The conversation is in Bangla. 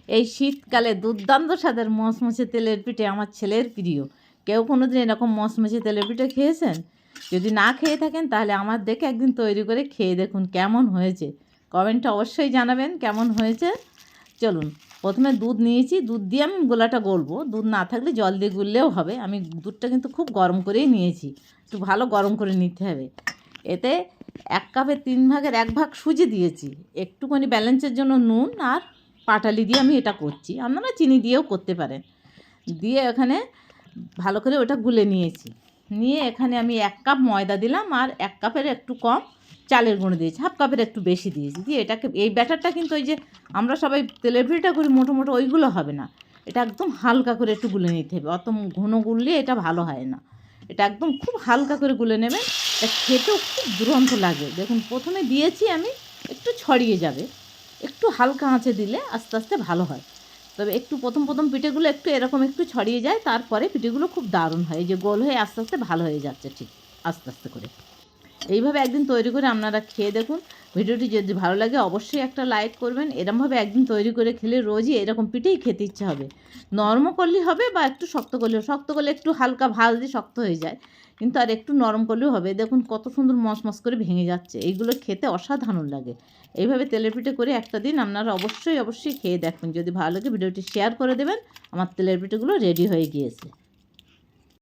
এই শীতকালে দুর্দান্ত স্বাদের মচমচে তেলের পিঠে আমার ছেলের প্রিয়। কেউ কোনো দিন এরকম মচমচে তেলের পিঠে খেয়েছেন? যদি না খেয়ে থাকেন তাহলে আমার দেখে একদিন তৈরি করে খেয়ে দেখুন কেমন হয়েছে। কমেন্টে অবশ্যই জানাবেন কেমন হয়েছে। চলুন, প্রথমে দুধ নিয়েছি, দুধ দিয়ে আমি গোলাটা গলবো। দুধ না থাকলে জল দিয়ে গুললেও হবে। আমি দুধটা কিন্তু খুব গরম করেই নিয়েছি, একটু ভালো গরম করে নিতে হবে। এতে 1 কাপের 3 ভাগের 1 ভাগ সুজি দিয়েছি, একটুখানি ব্যালেন্সের জন্য নুন আর পাটালি দিয়ে আমি এটা করছি। আপনারা চিনি দিয়েও করতে পারেন। দিয়ে এখানে ভালো করে ওটা গুলে নিয়েছি। নিয়ে এখানে আমি 1 কাপ ময়দা দিলাম আর 1 কাপের একটু কম চালের গুঁড়ো দিয়েছি, হাফ কাপের একটু বেশি দিয়েছি। দিয়ে এটাকে, এই ব্যাটারটা কিন্তু ওই যে আমরা সবাই তেলের পিঠা করি মোটো মোটো, ওইগুলো হবে না। এটা একদম হালকা করে একটু গুলে নিতে হবে। অত ঘন গুললে এটা ভালো হয় না। এটা একদম খুব হালকা করে গুলে নেবেন। এটা খেতেও খুব দুরন্ত লাগে। দেখুন প্রথমে দিয়েছি আমি, একটু ছড়িয়ে যাবে। একটু হালকা আঁচে দিলে আস্তে আস্তে ভালো হয়। তবে একটু প্রথম পিঠেগুলো একটু এরকম একটু ছড়িয়ে যায়, তারপরে পিঠেগুলো খুব দারুণ হয়। এই যে গোল হয়ে আস্তে আস্তে ভালো হয়ে যাচ্ছে, ঠিক আস্তে আস্তে করে। এইভাবে একদিন তৈরি করে আপনারা খেয়ে দেখুন। ভিডিওটি যদি ভালো লাগে অবশ্যই একটা লাইক করবেন। এরমভাবে একদিন তৈরি করে খেলে রোজই এরকম পিঠেই খেতে ইচ্ছে হবে। নরমও করলেই হবে বা একটু শক্ত করলেও, শক্ত করলে একটু হালকা ভাজ দিয়ে শক্ত হয়ে যায়, কিন্তু আর একটু নরম করলেও হবে। দেখুন কত সুন্দর মচমচ করে ভেঙে যাচ্ছে। এইগুলো খেতে অসাধারণ লাগে। এইভাবে তেলের পিঠে করে একটা দিন আপনারা অবশ্যই খেয়ে দেখবেন। যদি ভালো লাগে ভিডিওটি শেয়ার করে দেবেন। আমার তেলের পিঠেগুলো রেডি হয়ে গিয়েছে।